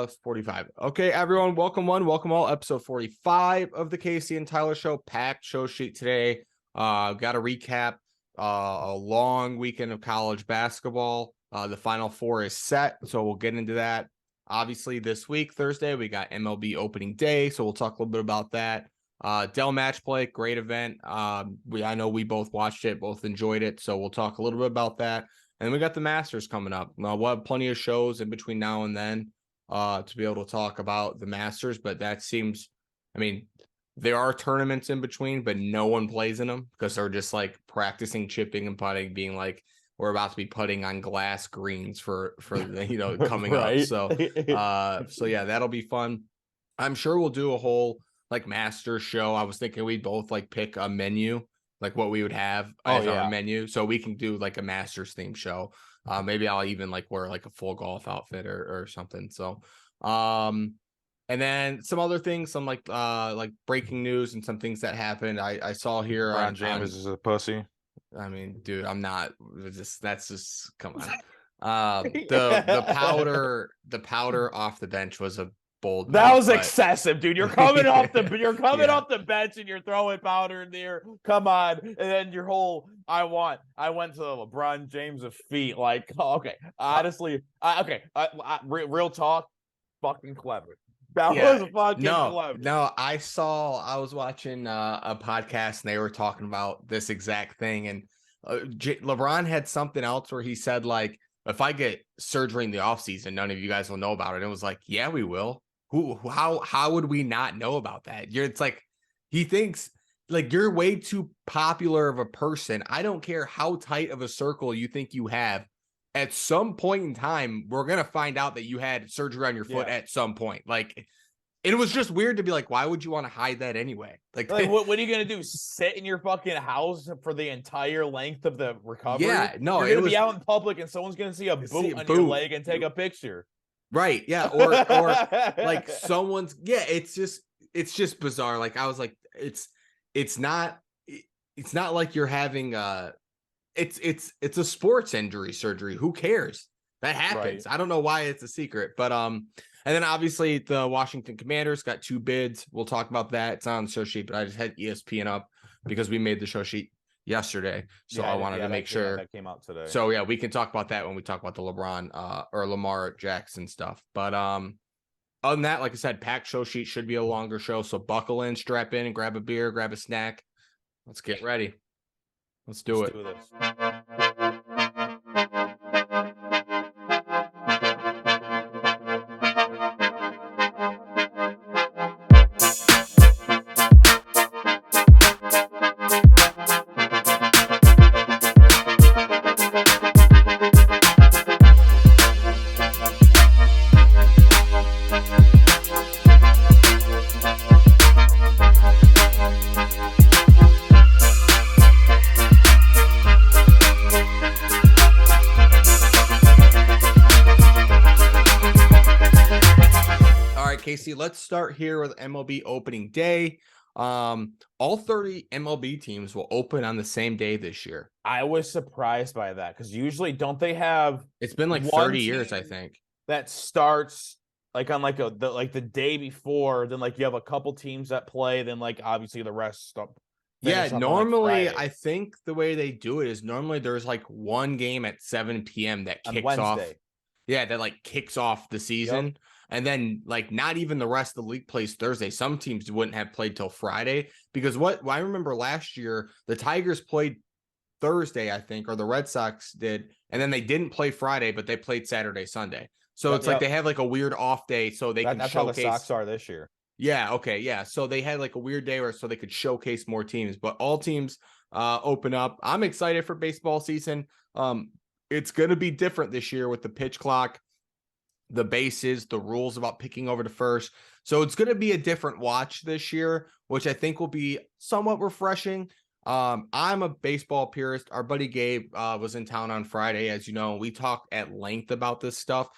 it's 45. Okay, everyone, welcome welcome all. Episode 45 of the Casey and Tyler Show. Packed show sheet today. Got to recap a long weekend of college basketball. The Final Four is set, so we'll get into that. Obviously, this week, Thursday, we got MLB opening day, so we'll talk a little bit about that. Dell Match Play, great event. I know we both watched it, both enjoyed it, so we'll talk a little bit about that. And we got the Masters coming up. We'll have plenty of shows in between now and then to be able to talk about the Masters, but that seems, there are tournaments in between, but no one plays in them because they're just like practicing chipping and putting, being like, we're about to be putting on glass greens for the, coming right. up. So yeah, that'll be fun. I'm sure we'll do a whole like Masters show. I was thinking we'd both like pick a menu, like what we would have as our menu, so we can do like a Masters theme show. Maybe I'll even like wear like a full golf outfit or something. So, and then some other things, some like breaking news and some things that happened. I saw here LeBron James is a pussy. Dude, I'm not. That's just come on. The powder off the bench was a bold. That was excessive, dude. You're coming off the bench and you're throwing powder in there. Come on, and then your whole I went to the LeBron James of feet. Like, okay, honestly, real talk, fucking clever. That was fucking clever. No, I was watching a podcast and they were talking about this exact thing, and LeBron had something else where he said like, if I get surgery in the offseason, none of you guys will know about it. And it was like, yeah, we will. How would we not know about that? It's like he thinks like you're way too popular of a person. I don't care how tight of a circle you think you have. At some point in time, we're gonna find out that you had surgery on your foot at some point. Like, it was just weird to be like, why would you want to hide that anyway? Like what are you gonna do? Sit in your fucking house for the entire length of the recovery? Yeah, no, you're gonna be out in public and someone's gonna see a boot on your leg and take a picture. Right. Yeah. Or like someone's, it's just bizarre. Like I was like, it's not like you're having it's a sports injury surgery. Who cares? That happens. Right. I don't know why it's a secret, but and then obviously the Washington Commanders got 2 bids. We'll talk about that. It's on the show sheet, but I just had ESPN up because we made the show sheet yesterday, so I wanted to make sure that came out today. So yeah, we can talk about that when we talk about the LeBron or Lamar Jackson stuff. But other than that, like I said, packed show sheet, should be a longer show, so buckle in, strap in, and grab a beer, grab a snack. Let's get ready. Let's do it. Casey, let's start here with MLB opening day. All 30 MLB teams will open on the same day this year. I was surprised by that because usually don't they have? It's been like 30 years, I think. That starts like on like the day before. Then like you have a couple teams that play. Then like obviously the rest stop. Yeah, normally I think the way they do it is normally there's like one game at 7 p.m. that kicks off. Yeah, that like kicks off the season. Yep. And then, like, not even the rest of the league plays Thursday. Some teams wouldn't have played till Friday because I remember last year, the Tigers played Thursday, I think, or the Red Sox did. And then they didn't play Friday, but they played Saturday, Sunday. So it's like they have like a weird off day so they can showcase. That's how the Sox are this year. Yeah. Okay. Yeah. So they had like a weird day so they could showcase more teams, but all teams open up. I'm excited for baseball season. It's going to be different this year with the pitch clock, the bases, the rules about picking over to first. So it's going to be a different watch this year, which I think will be somewhat refreshing. I'm a baseball purist. Our buddy Gabe was in town on Friday. As you know, we talked at length about this stuff.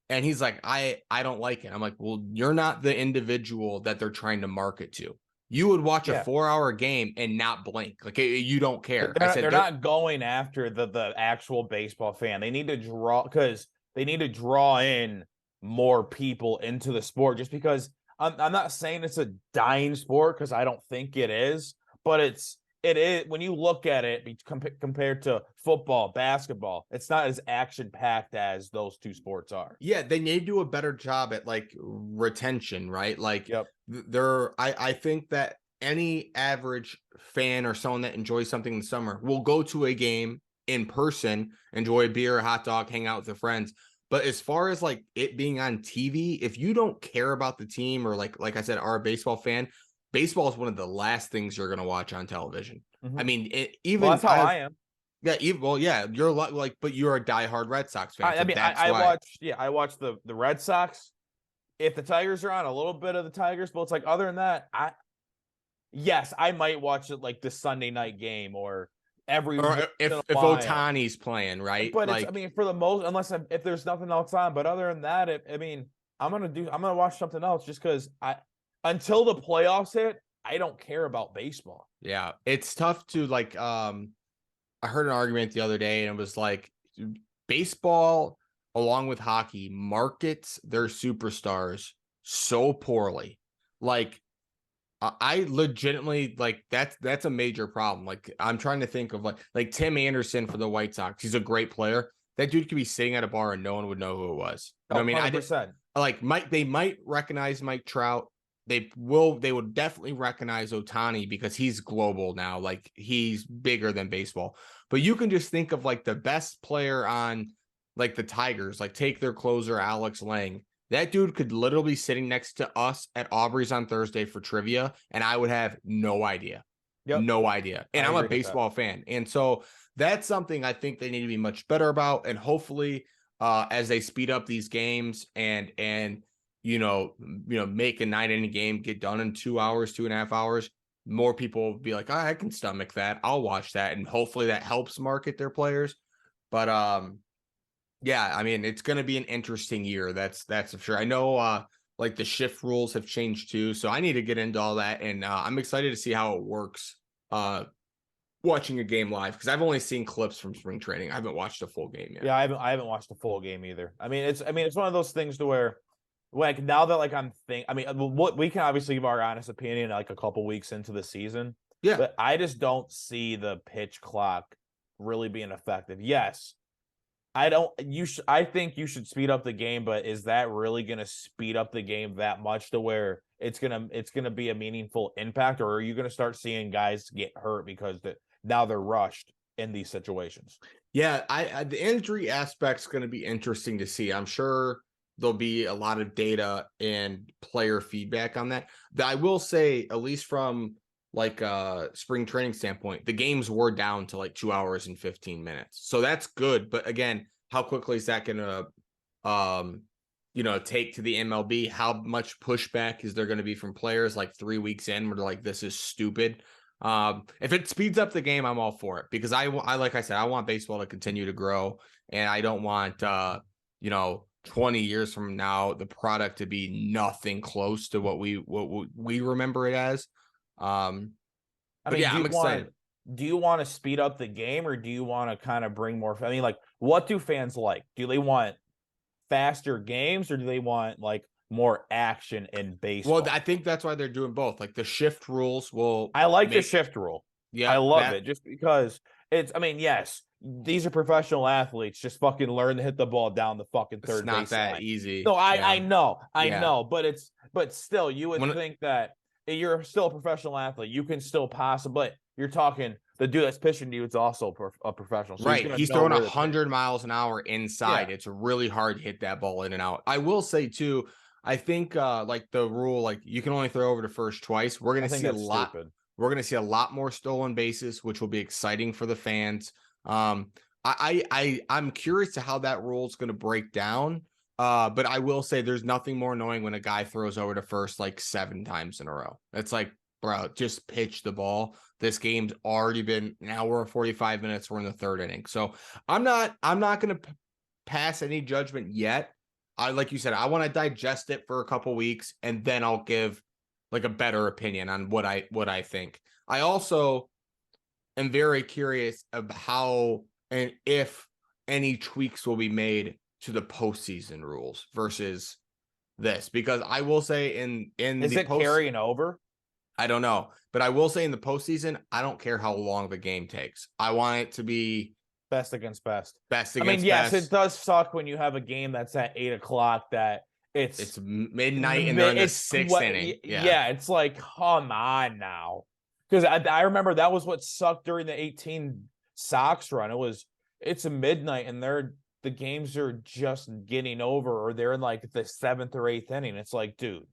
And he's like, I don't like it. I'm like, well, you're not the individual that they're trying to market to. You would watch a 4-hour game and not blink. Like, you don't care. They're not going after the actual baseball fan. They need to draw in more people into the sport, just because I'm not saying it's a dying sport, because I don't think it is, but it is when you look at it compared to football, basketball, it's not as action packed as those two sports are. Yeah, they need to do a better job at like retention, right? Like Yep. I think that any average fan or someone that enjoys something in the summer will go to a game in person, enjoy a beer, a hot dog, hang out with their friends. But as far as like it being on TV, if you don't care about the team or like I said, are a baseball fan, baseball is one of the last things you're going to watch on television. I mean, Well, that's how I am. Yeah, well, yeah, you're like, but you're a diehard Red Sox fan, so that's I why. I watch the Red Sox. If the Tigers are on, a little bit of the Tigers, but it's like, other than that, yes, I might watch it like this Sunday night game or every Or once in a if while. Otani's playing, right? But it's, I Like, mean, for the most, if there's nothing else on, but other than that, I'm gonna watch something else, just because until the playoffs hit, I don't care about baseball. yeah, it's tough to like. I heard an argument the other day, and it was like baseball, along with hockey, markets their superstars so poorly. Like, I legitimately like that's a major problem. Like, I'm trying to think of like Tim Anderson for the White Sox. He's a great player. That dude could be sitting at a bar and no one would know who it was. You know Oh, what I mean? 100%. Like they might recognize Mike Trout. They would definitely recognize Otani because he's global now. Like, he's bigger than baseball. But you can just think of like the best player on like the Tigers, like take their closer, Alex Lang. That dude could literally be sitting next to us at Aubrey's on Thursday for trivia, and I would have no idea. Yep. No idea. And I I'm a agree with that. baseball fan. And so that's something I think they need to be much better about. And hopefully, as they speed up these games and make a 9 inning game get done in 2 hours, 2.5 hours, more people will be like, oh, I can stomach that. I'll watch that. And hopefully that helps market their players. But yeah, I mean, it's going to be an interesting year. That's for sure. I know like the shift rules have changed too, so I need to get into all that, and I'm excited to see how it works watching a game live, because I've only seen clips from spring training. I haven't watched a full game yet. Yeah, I haven't watched the full game either. I mean, it's one of those things to where, like, now that, like, what we can obviously give our honest opinion like a couple weeks into the season. Yeah. But I just don't see the pitch clock really being effective. Yes, I think you should speed up the game, but is that really going to speed up the game that much to where it's gonna be a meaningful impact, or are you going to start seeing guys get hurt because now they're rushed in these situations? Yeah, the injury aspect's going to be interesting to see. I'm sure there'll be a lot of data and player feedback on that. I will say, at least from like spring training standpoint, the games were down to like 2 hours and 15 minutes. So that's good. But again, how quickly is that going to take to the MLB? How much pushback is there going to be from players like 3 weeks in where they're like, this is stupid? If it speeds up the game, I'm all for it, because I like I said, I want baseball to continue to grow, and I don't want 20 years from now the product to be nothing close to what we remember it as. I'm excited. Do you want to speed up the game, or do you want to kind of bring more? I mean, like, what do fans like? Do they want faster games, or do they want like more action in baseball? Well, I think that's why they're doing both. Like the shift rules will. I like the shift rule. Yeah, I love it, just because yes, these are professional athletes. Just fucking learn to hit the ball down the fucking third base. It's not that easy. No, I know, but still, you would think that you're still a professional athlete. You can still possibly. You're talking the dude that's pitching to you. It's also a professional, so right? He's throwing 100 miles an hour inside. Yeah. It's really hard to hit that ball in and out. I will say too, I think like the rule, like you can only throw over to first twice. We're gonna see a lot. Stupid. We're gonna see a lot more stolen bases, which will be exciting for the fans. I'm curious to how that rule is gonna break down. But I will say there's nothing more annoying when a guy throws over to first like 7 times in a row. It's like, bro, just pitch the ball. This game's already been an hour and 45 minutes. We're in the 3rd inning. So I'm not going to pass any judgment yet. Like you said, I want to digest it for a couple weeks, and then I'll give like a better opinion on what I think. I also am very curious of how and if any tweaks will be made to the postseason rules versus this, because I will say in Is the it carrying over? I don't know, but I will say in the postseason, I don't care how long the game takes. I want it to be Best against best. best I mean, against yes, best. it does suck when you have a game that's at 8 o'clock that It's midnight and they're in the sixth inning. Yeah, it's like, come on now. Because I remember that was what sucked during the 18 Sox run. It's a midnight and the games are just getting over, or they're in like the 7th or 8th inning. It's like, dude,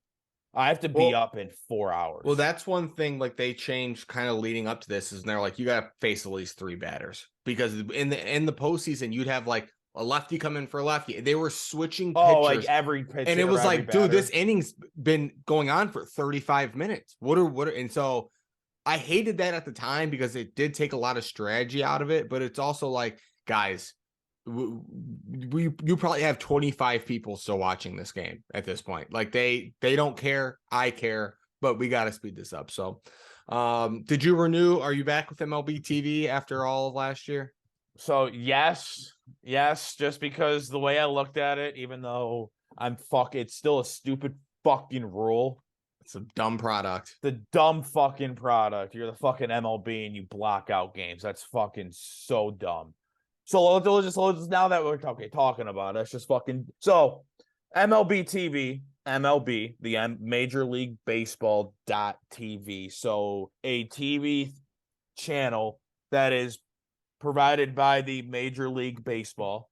I have to be up in 4 hours. Well, that's one thing like they changed kind of leading up to this, is they're like, you got to face at least 3 batters, because in the postseason you'd have like a lefty come in for a lefty. They were switching pitchers. Like every pitcher, and it was like, batter. dude, this inning's been going on for 35 minutes. And so I hated that at the time because it did take a lot of strategy out of it, but it's also like, guys, you probably have 25 people still watching this game at this point. Like they don't care. I care, but we got to speed this up. So, did you renew? Are you back with MLB TV after all of last year? So yes, just because the way I looked at it, even though it's still a stupid fucking rule. It's a dumb product. The dumb fucking product. You're the fucking MLB and you block out games. That's fucking so dumb. So let's just now that we're talking about it, let's just fucking so MLB TV, MLB, the Major League Baseball .TV. So a TV channel that is provided by the Major League Baseball.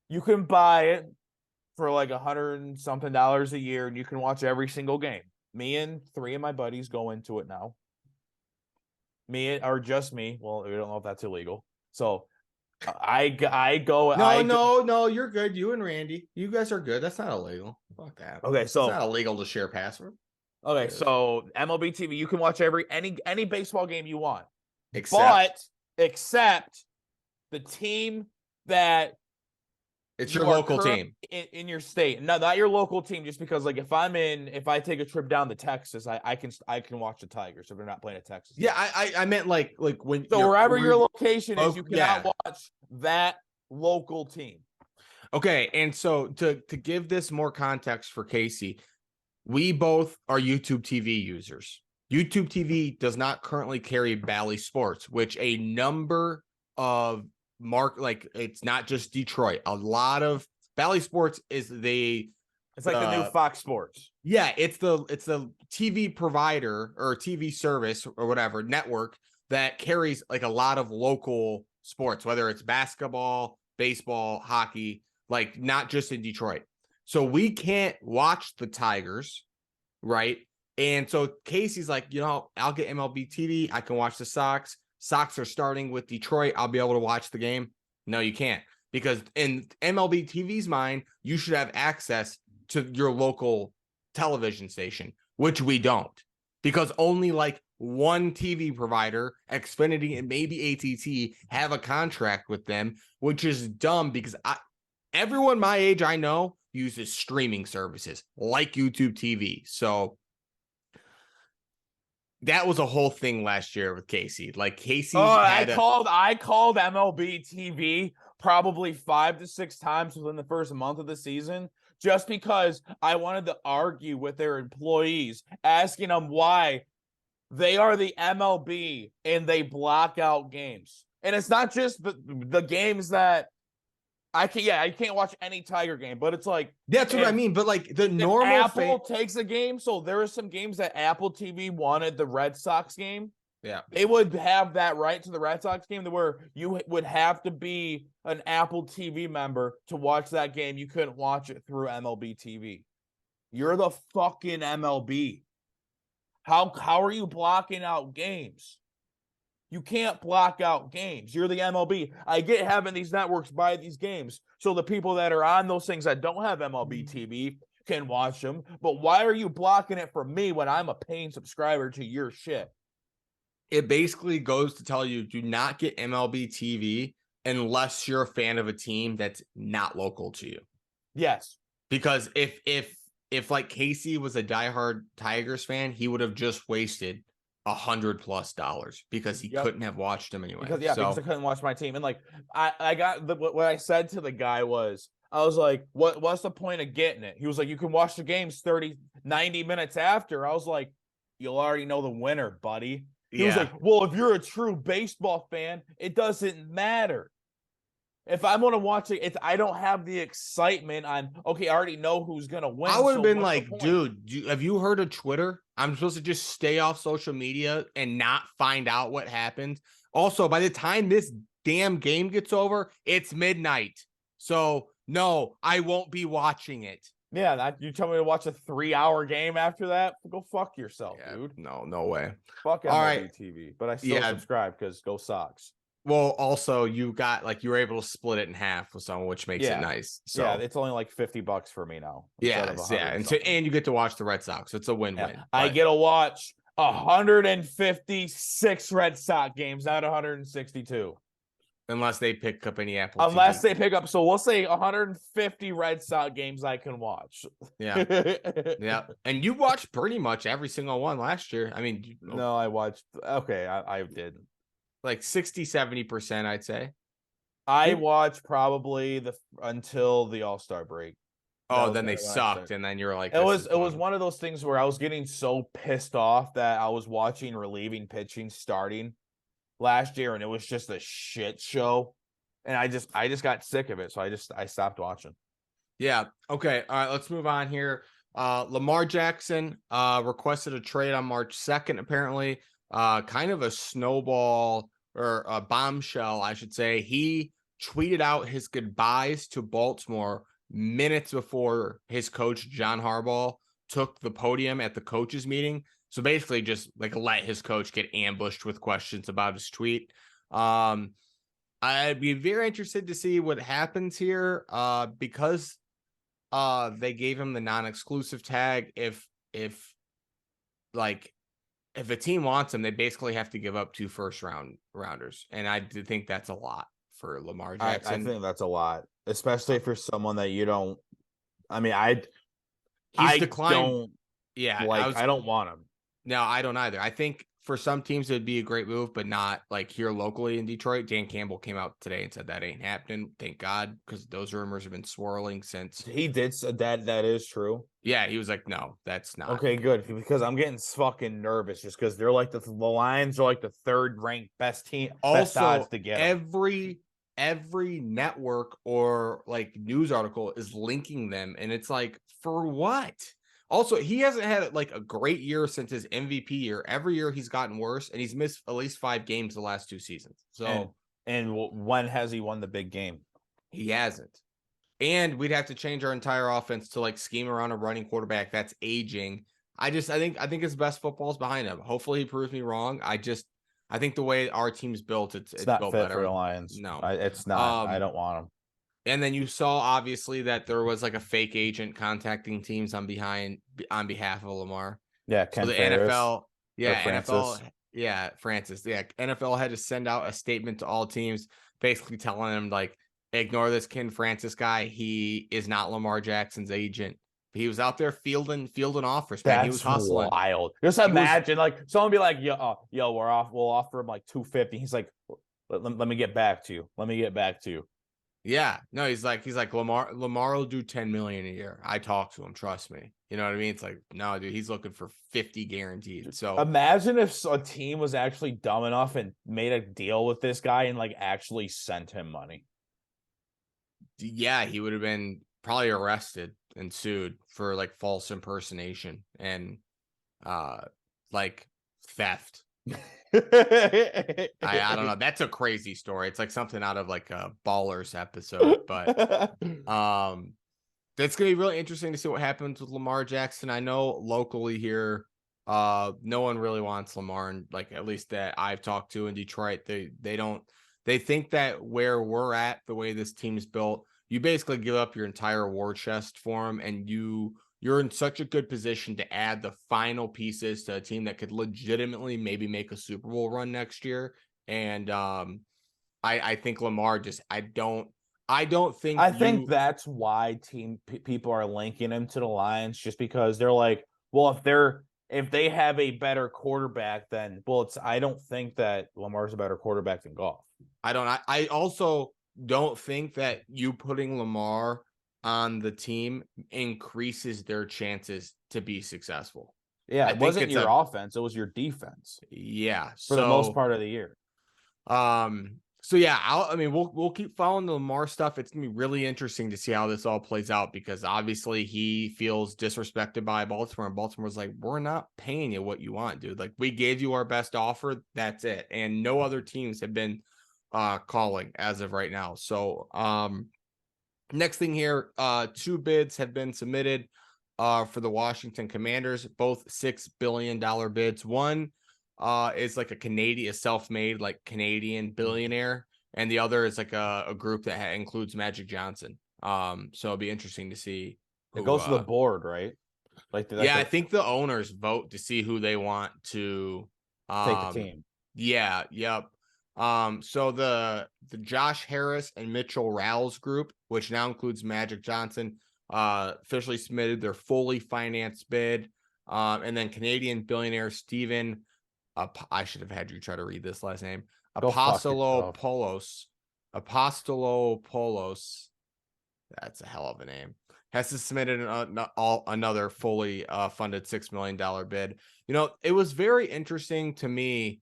You can buy it for like $100 and something a year, and you can watch every single game. Me and 3 of my buddies go into it now. Just me. Well, we don't know if that's illegal. So I go. No, you're good. You and Randy, you guys are good. That's not illegal. Fuck that. Okay, so it's not illegal to share password. Okay, so MLB TV, you can watch any baseball game you want, except the team that it's your local team in your state. No, not your local team. Just because, like, if I take a trip down to Texas, I can watch the Tigers if they're not playing at Texas. Yeah, I meant like when. So wherever your location is, you cannot watch that local team. Okay, and so to give this more context for Casey, we both are YouTube TV users. YouTube TV does not currently carry Bally Sports, which a number of it's not just Detroit. A lot of Bally Sports is it's like the new Fox Sports. Yeah, it's the TV provider or TV service or whatever network that carries like a lot of local sports, whether it's basketball, baseball, hockey, like not just in Detroit. So we can't watch the Tigers, right? And so Casey's like, I'll get MLB TV. I can watch the Sox. Sox are starting with Detroit. I'll be able to watch the game. No, you can't, because in MLB TV's mind, you should have access to your local television station, which we don't, because only like one TV provider, Xfinity and maybe AT&T, have a contract with them, which is dumb because everyone my age I know uses streaming services like YouTube TV. So that was a whole thing last year with Casey. Like Casey, I called MLB TV probably 5 to 6 times within the first month of the season, just because I wanted to argue with their employees, asking them why they are the MLB and they block out games. And it's not just the games that I can't watch any Tiger game, but it's like, that's what I mean. But like the normal Apple takes a game. So there are some games that Apple TV wanted the Red Sox game. Yeah. They would have that right to the Red Sox game, where you would have to be an Apple TV member to watch that game. You couldn't watch it through MLB TV. You're the fucking MLB. How are you blocking out games? You can't block out games. You're the MLB. I get having these networks buy these games so the people that are on those things that don't have MLB TV can watch them. But why are you blocking it for me when I'm a paying subscriber to your shit? It basically goes to tell you, do not get MLB TV unless you're a fan of a team that's not local to you. Yes. Because if like Casey was a diehard Tigers fan, he would have just wasted $100+ because he couldn't have watched them anyway. Because I couldn't watch my team. And like I got what I said to the guy was, I was like, what's the point of getting it? He was like, you can watch the games 90 minutes after. I was like, you'll already know the winner, buddy. He was like, well, if you're a true baseball fan, it doesn't matter. If I'm gonna watch it, I don't have the excitement on. Okay, I already know who's gonna win. I would have so been what's the like, point? dude, have you heard of Twitter? I'm supposed to just stay off social media and not find out what happened. Also, by the time this damn game gets over, it's midnight. So no, I won't be watching it. Yeah, you tell me to watch a 3-hour game after that? Go fuck yourself, Yeah, dude. no way. Fuck All MLB right. TV. But I still Yeah. subscribe because go Sox. Well, also you got like you were able to split it in half with someone, which makes it nice. So yeah, it's only like $50 for me now. yeah, and you get to watch the Red Sox. It's a win-win. Yeah. I get to watch 156 Red Sox games, not 162. Unless they pick up any Apple Unless TV. they pick up, so we'll say 150 Red Sox games I can watch. Yeah. Yeah. And you watched pretty much every single one last year. I mean, no, I watched. Okay, I didn't. Like 60-70%, I'd say. I watched probably until the All-Star break. Oh, then they sucked, and then you're like, it was one of those things where I was getting so pissed off that I was watching relieving pitching starting last year, and it was just a shit show, and I just got sick of it, so I stopped watching. Yeah. Okay. All right. Let's move on here. Lamar Jackson requested a trade on March 2nd. Apparently, kind of a snowball or a bombshell, I should say. He tweeted out his goodbyes to Baltimore minutes before his coach, John Harbaugh, took the podium at the coaches meeting. So basically just like let his coach get ambushed with questions about his tweet. I'd be very interested to see what happens here because they gave him the non-exclusive tag. If a team wants him, they basically have to give up 2 first-rounders. And I do think that's a lot for Lamar Jackson. I think that's a lot, especially for someone that you don't. I mean, he's declined. I don't want him. No, I don't either. I think for some teams it'd be a great move, but not like here locally in Detroit. Dan Campbell came out today and said that ain't happening. Thank God, because those rumors have been swirling since. He did that. That is true. Yeah, he was like, no, that's not. Okay, good, because I'm getting fucking nervous just because they're like the Lions are like the 3rd ranked best team. Also, best odds to get every network or like news article is linking them, and it's like, for what? Also, he hasn't had like a great year since his MVP year. Every year he's gotten worse, and he's missed at least 5 games the last 2 seasons. So, and when has he won the big game? He hasn't. And we'd have to change our entire offense to like scheme around a running quarterback that's aging. I think his best football is behind him. Hopefully he proves me wrong. I think the way our team's built, it's not built fit better for the Lions. No, it's not. I don't want him. And then you saw obviously that there was like a fake agent contacting teams on behalf of Lamar. Yeah, Ken so the Ferris, NFL, Francis. Francis. Yeah, NFL had to send out a statement to all teams, basically telling them like, ignore this Ken Francis guy. He is not Lamar Jackson's agent. He was out there fielding offers, man. He was hustling. Wild. Just imagine like someone be like, yo, we'll offer him like $250. He's like, let me get back to you. Let me get back to you. Yeah, no, he's like Lamar will do 10 million a year. I talk to him, trust me. You know what I mean? It's like, no, dude, he's looking for 50 guaranteed. So imagine if a team was actually dumb enough and made a deal with this guy and like actually sent him money. Yeah, he would have been probably arrested and sued for like false impersonation and like theft. I don't know. That's a crazy story. It's like something out of like a Ballers episode, but that's gonna be really interesting to see what happens with Lamar Jackson. I know locally here, no one really wants Lamar, and like at least that I've talked to in Detroit, they think that where we're at, the way this team's built, you basically give up your entire war chest for him, and you're in such a good position to add the final pieces to a team that could legitimately maybe make a Super Bowl run next year. And I think Lamar I think that's why people are linking him to the Lions, just because they're like, well, if they have a better quarterback, then I don't think that Lamar's a better quarterback than Goff. I also don't think that you putting Lamar on the team increases their chances to be successful. Yeah, I it think wasn't it's your offense; it was your defense yeah. for the most So part of the year. So yeah, I mean, we'll keep following the Lamar stuff. It's gonna be really interesting to see how this all plays out because obviously he feels disrespected by Baltimore, and Baltimore's like, we're not paying you what you want, dude. Like, we gave you our best offer, that's it, and no other teams have been calling as of right now. So next thing here, 2 bids have been submitted for the Washington Commanders, both $6 billion bids. One is like a self-made like Canadian billionaire, and the other is like a group that includes Magic Johnson. So it'll be interesting to see It who. goes to the board, right? Yeah, I think the owners vote to see who they want to take the team. Yeah, yep. So the Josh Harris and Mitchell Rouse group, which now includes Magic Johnson, officially submitted their fully financed bid. And then Canadian billionaire Stephen, I should have had you try to read this last name, Apostolopoulos. Apostolopoulos. That's a hell of a name. Has to submitted another fully funded $6 million bid. You know, it was very interesting to me.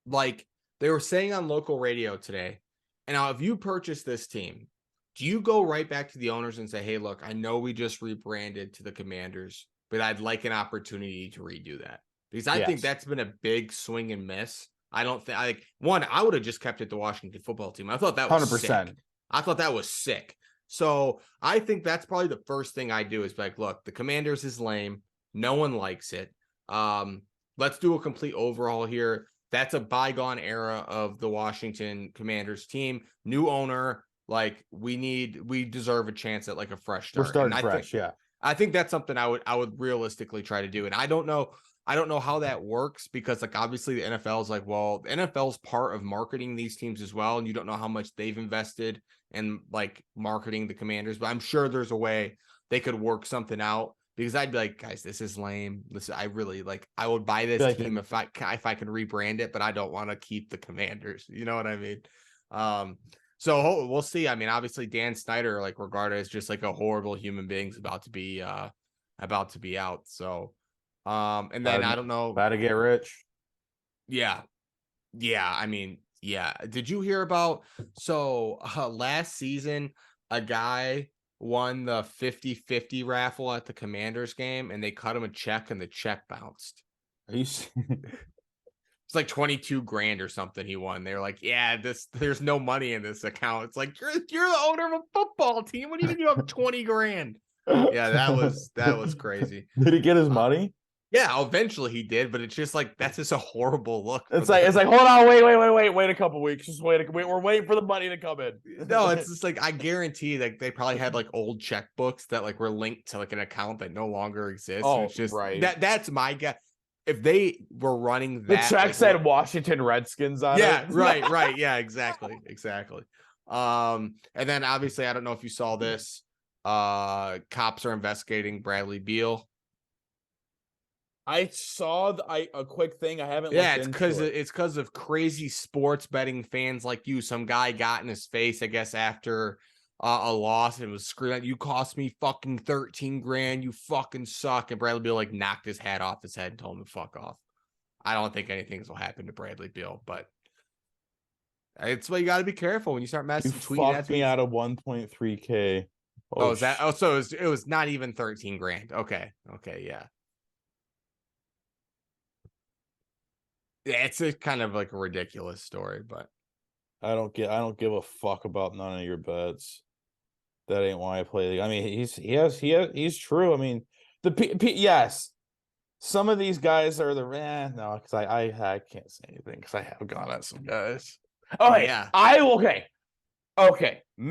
Like they were saying on local radio today, and now if you purchase this team, do you go right back to the owners and say, hey, look, I know we just rebranded to the Commanders, but I'd like an opportunity to redo that? Because I think that's been a big swing and miss. I don't think I would have just kept it the Washington football team. I thought that was 100%. Sick. I thought that was sick. So I think that's probably the first thing I do is be like, look, the Commanders is lame. No one likes it. Let's do a complete overhaul here. That's a bygone era of the Washington Commanders team. New owner, like we deserve a chance at like a fresh start. We're starting fresh, yeah. I think that's something I would realistically try to do. And I don't know how that works because like obviously the NFL is like, well, the NFL's part of marketing these teams as well, and you don't know how much they've invested in like marketing the Commanders, but I'm sure there's a way they could work something out. Because I'd be like, guys, this is lame. I really like. I would buy this team if I can rebrand it, but I don't want to keep the Commanders. You know what I mean? So we'll see. I mean, obviously Dan Snyder, like regarded as just like a horrible human being, is about to be out. So, and then I don't know. About to get rich. Yeah. I mean, yeah. Did you hear about? So last season, a guy won the 50-50 raffle at the Commanders game, and they cut him a check, and the check bounced. It's like 22 grand or something he won. They're like, yeah, there's no money in this account. It's like you're the owner of a football team. What do you mean you have 20 grand? Yeah, that was crazy. Did he get his money? Yeah, eventually he did, but it's just like that's just a horrible look. It's like hold on, wait a couple weeks, just wait. We're waiting for the money to come in. No, it's just like I guarantee that they probably had like old checkbooks that like were linked to like an account that no longer exists. Oh, it's just right. That's my guess. If they were running that, the check said Washington Redskins on it. Yeah, right. Yeah, exactly. And then obviously I don't know if you saw this. Cops are investigating Bradley Beal. I saw a quick thing. I haven't. Yeah, it's because of crazy sports betting fans like you. Some guy got in his face, I guess, after a loss and was screaming, "You cost me fucking 13 grand. You fucking suck." And Bradley Beal like knocked his hat off his head and told him to fuck off. I don't think anything will happen to Bradley Beal, but it's why you got to be careful when you start messing. You fucked me out of 1.3K. Oh, is that? Oh, so it was not even 13 grand. Okay, yeah. Yeah, it's a kind of like a ridiculous story, but I don't give a fuck about none of your bets. That ain't why I play. I mean, he's true. I mean, yes, some of these guys are no, because I can't say anything because I have gone at some guys. Oh yeah, okay.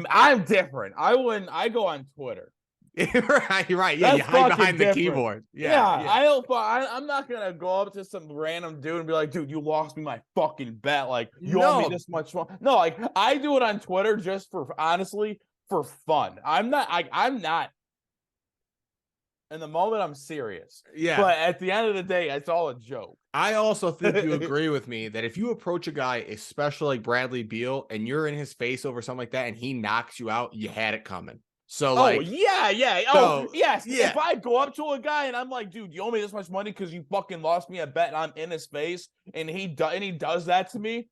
I'm different. I go on Twitter. right. Yeah, you hide behind the keyboard. Yeah. I'm not gonna go up to some random dude and be like, dude, you lost me my fucking bet. Like, you owe me this much money. No, like I do it on Twitter just for honestly for fun. I'm not. In the moment, I'm serious. Yeah. But at the end of the day, it's all a joke. I also think you agree with me that if you approach a guy, especially like Bradley Beal, and you're in his face over something like that, and he knocks you out, you had it coming. So like, yeah. so, Yes. yeah. If I go up to a guy and I'm like, dude, you owe me this much money because you fucking lost me a bet, and I'm in his face, and he does that to me,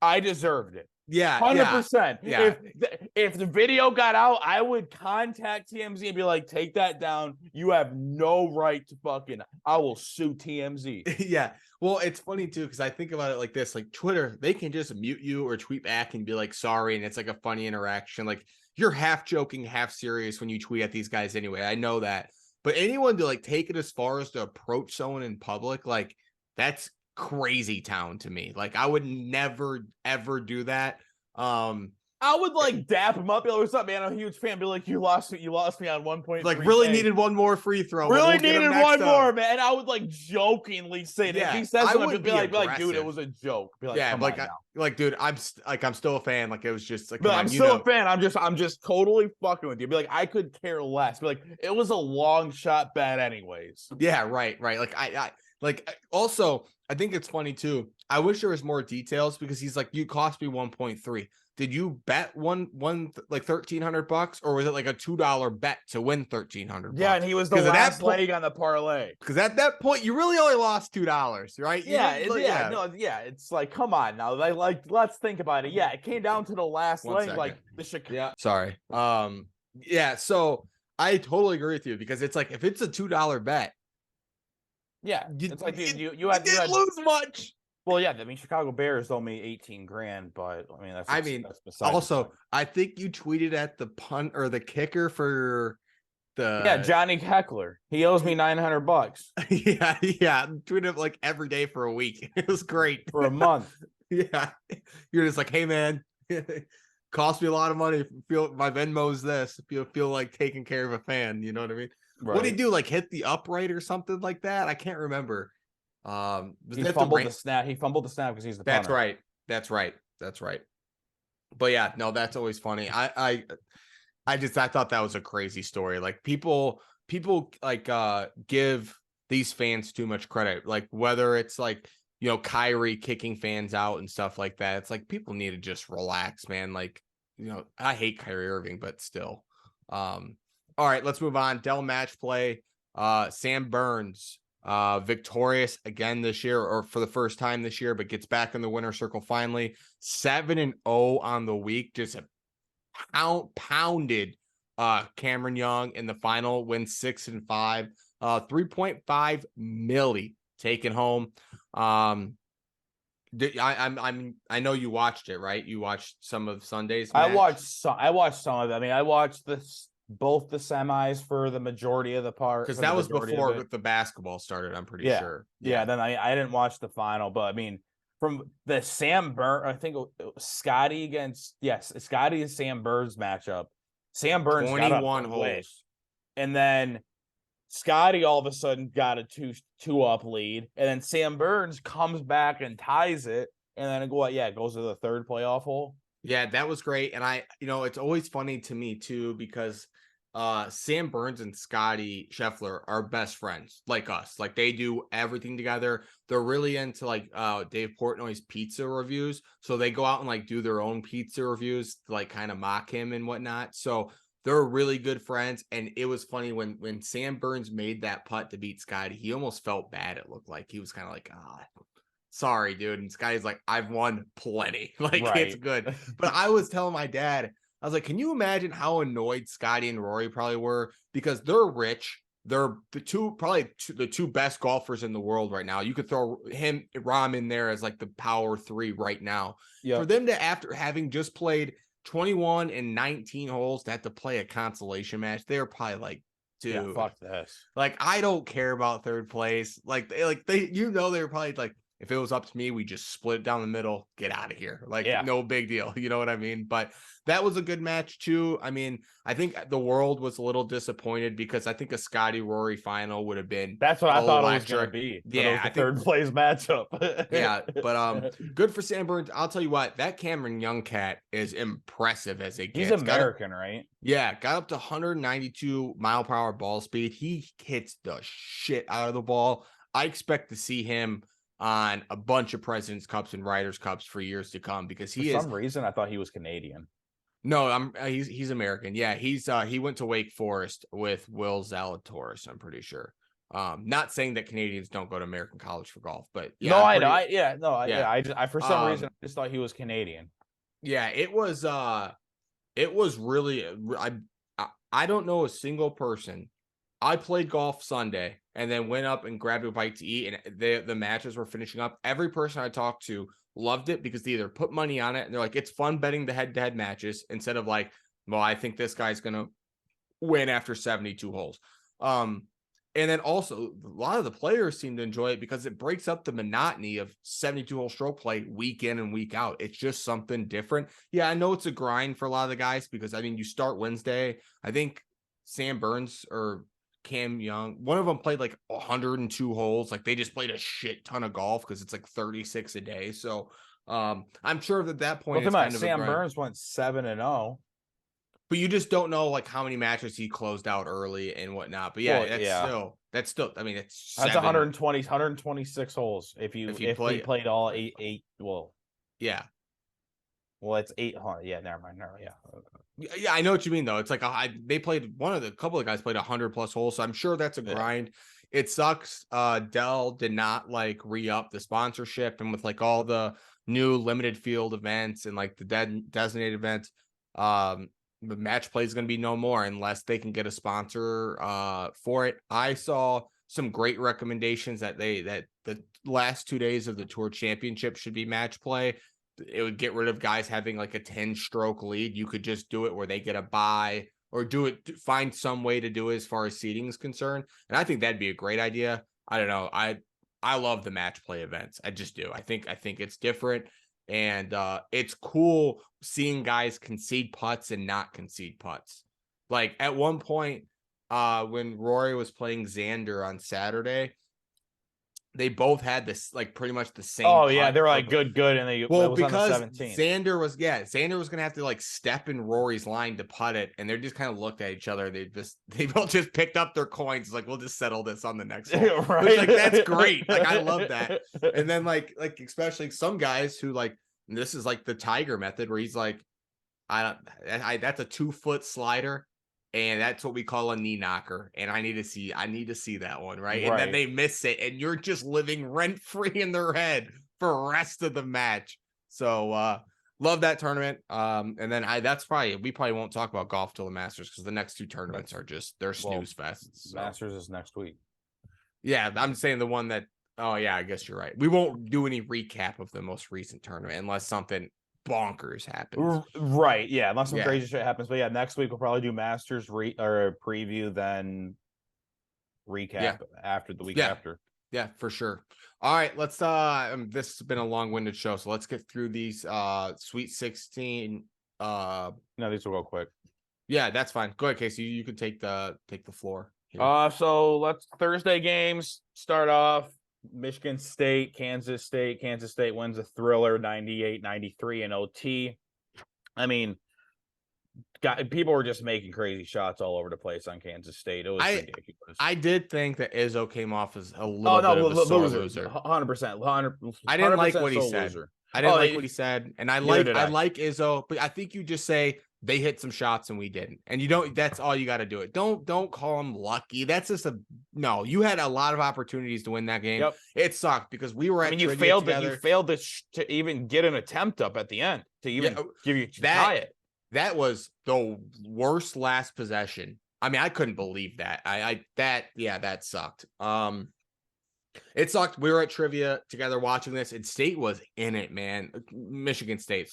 I deserved it. Yeah, 100%. Yeah. If the video got out, I would contact TMZ and be like, take that down. You have no right to fucking. I will sue TMZ. Yeah. Well, it's funny too because I think about it like this: like Twitter, they can just mute you or tweet back and be like sorry, and it's like a funny interaction. Like you're half joking, half serious when you tweet at these guys anyway. I know that, but anyone to like take it as far as to approach someone in public, like that's crazy town to me. Like I would never ever do that. I would like dap him up, be like, "What's up, man? I'm a huge fan." Be like, "You lost me on 1.3." Like really needed one more free throw. Really needed one more, man. And I would like jokingly say that. Yeah, If he says I something, would be like, dude, it was a joke. Be like, yeah, come like on now. like, dude, I'm still a fan. Like it was just like, But come I'm on, still a fan. I'm just totally fucking with you. Be like, I could care less. Be like, it was a long shot bet, anyways. Yeah, right. Like I like also I think it's funny too. I wish there was more details because he's like, you cost me 1.3. Did you bet one like $1,300 or was it like a $2 bet to win $1,300? Yeah, and he was the last leg on the parlay. Because at that point, you really only lost $2, right? It's like, come on now. Like, let's think about it. Yeah, it came down to the last leg. Second. Like the Chicago. Yeah, sorry. Yeah. So I totally agree with you because it's like if it's a $2 bet, yeah, it's like dude, you didn't lose much. Well, yeah, I mean, Chicago Bears owe me $18,000, but I mean, that's also, I think you tweeted at the punt or the kicker for the Johnny Heckler. He owes me $900. yeah, tweeted like every day for a week. It was great for a month. Yeah, you're just like, hey man, cost me a lot of money. Feel my Venmo's this. Feel like taking care of a fan. You know what I mean? Right. What did he do? Like hit the upright or something like that? I can't remember. He fumbled the snap. He fumbled the snap because he's the punter. That's right. But yeah, no, that's always funny. I thought that was a crazy story. Like people like give these fans too much credit. Like whether it's like, you know, Kyrie kicking fans out and stuff like that. It's like people need to just relax, man. Like, you know, I hate Kyrie Irving, but still. All right, let's move on. Dell match play. Sam Burns. Victorious again this year, or for the first time this year, but gets back in the winner circle finally. 7-0 on the week, just pounded Cameron Young in the final, wins 6-5, 3.5 milli taken home. I know you watched it, right? You watched some of Sunday's match? I watched some of it. I mean, I watched both the semis for the majority of the part, because that was before the basketball started, I'm pretty sure. Yeah, then I didn't watch the final, but I mean, from the Sam Burns, I think Scotty and Sam Burns matchup. Sam Burns 21 holes, and then Scotty all of a sudden got a 2-up lead, and then Sam Burns comes back and ties it, and then it goes to the third playoff hole. Yeah, that was great. And it's always funny to me too, because Sam Burns and Scotty Scheffler are best friends like us. Like they do everything together. They're really into like Dave Portnoy's pizza reviews. So they go out and like do their own pizza reviews to like kind of mock him and whatnot. So they're really good friends. And it was funny when Sam Burns made that putt to beat Scotty, he almost felt bad. It looked like he was kind of like, sorry, dude. And Scotty's like, I've won plenty. Like, It's good. But I was telling my dad, I was like, can you imagine how annoyed Scotty and Rory probably were? Because they're rich. They're the two best golfers in the world right now. You could throw Rahm in there as like the power 3 right now. Yep. For them to, after having just played 21 and 19 holes, to have to play a consolation match, they're probably like, dude, fuck this. Like, I don't care about third place. Like they were probably like, If it was up to me, we just split it down the middle, get out of here. Like, Yeah. no big deal. You know what I mean? But that was a good match too. I mean, I think the world was a little disappointed because I think a Scotty Rory final would have been That's what I thought it was going to electric. be. But it Yeah, was I the think third place matchup. yeah, but good for Sam Burns. I'll tell you what, that Cameron Young cat is impressive as it gets. He's American, right? Yeah, got up to 192-mile-per-hour ball speed. He hits the shit out of the ball. I expect to see him on a bunch of President's Cups and Riders Cups for years to come because For some reason I thought he was Canadian. No, he's American. Yeah, he went to Wake Forest with Will Zalatoris, I'm pretty sure. Not saying that Canadians don't go to American college for golf, but yeah, no, I know. I for some reason I just thought he was Canadian. Yeah, it was really I don't know a single person. I played golf Sunday and then went up and grabbed a bite to eat, and the matches were finishing up. Every person I talked to loved it because they either put money on it and they're like, it's fun betting the head-to-head matches instead of like, well, I think this guy's gonna win after 72 holes. And then also a lot of the players seem to enjoy it because it breaks up the monotony of 72-hole stroke play week in and week out. It's just something different. Yeah, I know it's a grind for a lot of the guys because I mean, you start Wednesday. I think Sam Burns or Cam Young, one of them played like 102 holes. Like they just played a shit ton of golf because it's like 36 a day. So I'm sure that that point it's kind of Sam Burns went 7-0. But you just don't know like how many matches he closed out early and whatnot. But yeah, that's still. I mean, that's 126 holes. If he played all eight. Well, yeah. Well, it's 800. Yeah, never mind. Yeah, I know what you mean though. It's like they played a couple of guys played 100+ holes, so I'm sure that's a grind. It sucks. Dell did not like re-up the sponsorship, and with like all the new limited field events and like the designated events, the match play is going to be no more unless they can get a sponsor for it. I saw some great recommendations that the last 2 days of the Tour Championship should be match play. It would get rid of guys having like a 10-stroke lead. You could just do it where they get a bye or find some way to do it as far as seating is concerned. And I think that'd be a great idea. I don't know. I love the match play events. I just do. I think it's different. And it's cool seeing guys concede putts and not concede putts. Like at one point, when Rory was playing Xander on Saturday, they both had this like pretty much the same. Oh yeah, they're like good, and they because Xander was gonna have to like step in Rory's line to putt it, and they just kind of looked at each other. They both just picked up their coins, like we'll just settle this on the next hole. Right? Like that's great. Like I love that. And then like especially some guys who like this is like the Tiger method where he's like, that's a 2-foot slider. And that's what we call a knee knocker. And I need to see that one, right? And then they miss it, and you're just living rent-free in their head for the rest of the match. So love that tournament. And then we probably won't talk about golf till the Masters because the next two tournaments are they're snooze fests. So. Masters is next week. Yeah, I'm saying the one that oh yeah, I guess you're right. We won't do any recap of the most recent tournament unless something bonkers happens. Right, yeah, unless some crazy shit happens. But yeah, next week we'll probably do Masters or preview, then recap after the week after. Yeah, for sure. All right, let's this has been a long-winded show, so let's get through these Sweet 16. No, these will go quick. Yeah, that's fine. Go ahead, Casey. You can take the floor here. So let's Thursday games start off. Michigan State, Kansas State. Kansas State wins a thriller 98-93 in OT. I mean, people were just making crazy shots all over the place on Kansas State. It was ridiculous. I did think that Izzo came off as a little bit of a sore loser. 100%. I didn't like what he said. Loser. I didn't like what he said. And I like Izzo, but I think you just say they hit some shots and we didn't. And you don't, that's all you got to do it. Don't call them lucky. That's just no, you had a lot of opportunities to win that game. Yep. It sucked because we were at you failed to even get an attempt up at the end to even give you tie it. That was the worst last possession. I mean, I couldn't believe that. That sucked. It sucked. We were at trivia together watching this, and State was in it, man. Michigan State,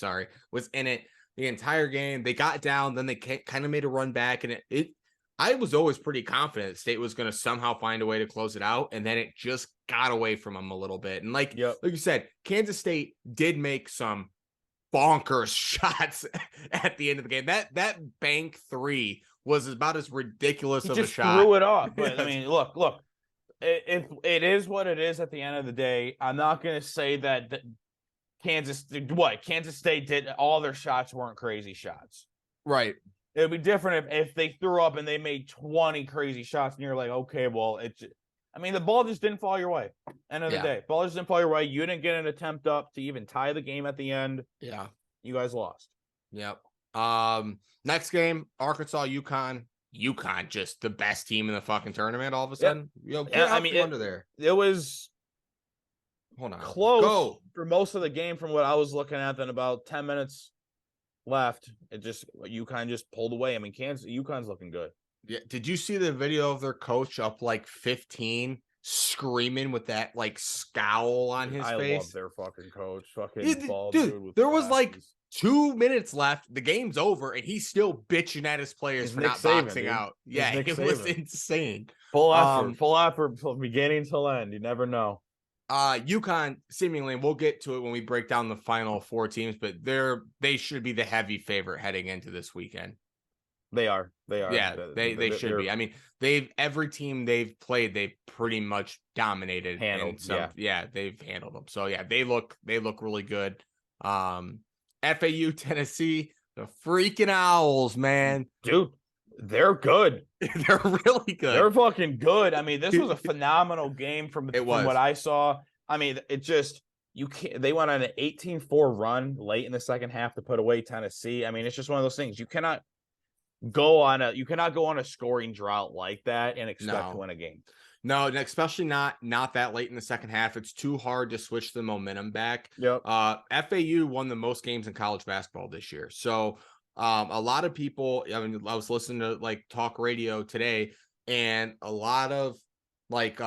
was in it the entire game. They got down, then they kind of made a run back, and I was always pretty confident State was going to somehow find a way to close it out, and then it just got away from them a little bit. And like you said, Kansas State did make some bonkers shots at the end of the game. That bank three was about as ridiculous of a shot. Threw it off. But I mean, look, it is what it is at the end of the day. I'm not going to say that Kansas State did, all their shots weren't crazy shots. Right. It would be different if they threw up and they made 20 crazy shots and you're like, okay, well, the ball just didn't fall your way. End of the day, ball just didn't fall your way. You didn't get an attempt up to even tie the game at the end. Yeah. You guys lost. Yep. Next game, Arkansas, UConn. UConn, just the best team in the fucking tournament all of a sudden. Under there. It was close for most of the game from what I was looking at. Then about 10 minutes left, UConn just pulled away. I mean, UConn's looking good. Yeah. Did you see the video of their coach up like 15 screaming with that like scowl on his face? I love their fucking coach. Fucking bald dude there was like 2 minutes left. The game's over, and he's still bitching at his players for not boxing out. Yeah, it was insane. Full effort from beginning till end. You never know. UConn seemingly, we'll get to it when we break down the final 4 teams, but they should be the heavy favorite heading into this weekend. They are. Yeah, they should be. I mean, every team they've played, they've pretty much dominated. They've handled them. So yeah, they look really good. FAU, Tennessee, the freaking Owls, man. Dude, they're good. They're really good. They're fucking good. I mean, this was a phenomenal game from what I saw. I mean, they went on an 18-4 run late in the second half to put away Tennessee. I mean, it's just one of those things. You cannot go on a scoring drought like that and expect to win a game. No, especially not that late in the second half. It's too hard to switch the momentum back. Yep. FAU won the most games in college basketball this year. So a lot of people, I mean, I was listening to like talk radio today, and a lot of like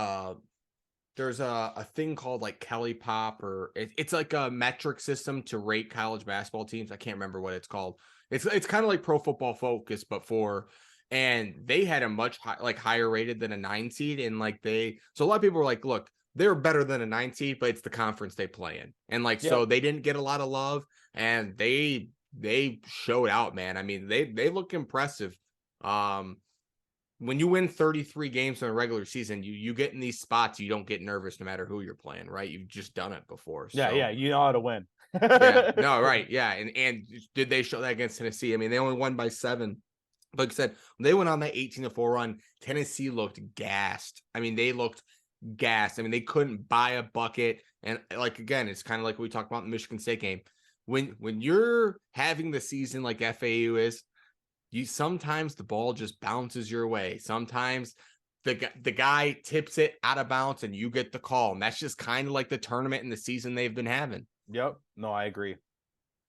there's a thing called like Kelly Pop, or it's like a metric system to rate college basketball teams. I can't remember what it's called. It's kind of like Pro Football Focus, and they had a much higher rated than a 9 seed. And so a lot of people were like, look, they're better than a 9 seed, but it's the conference they play in. And so they didn't get a lot of love, and they showed out, man. I mean, they look impressive. When you win 33 games in a regular season, you get in these spots, you don't get nervous no matter who you're playing, right? You've just done it before. So. Yeah, you know how to win. Right. Yeah. And did they show that against Tennessee? I mean, they only won by 7. Like I said, when they went on that 18-4 run, Tennessee looked gassed. I mean, they looked gassed. I mean, they couldn't buy a bucket. And again, it's kind of like we talked about in the Michigan State game. When you're having the season like FAU is, sometimes the ball just bounces your way. Sometimes the guy tips it out of bounds and you get the call. And that's just kind of like the tournament and the season they've been having. Yep. No, I agree.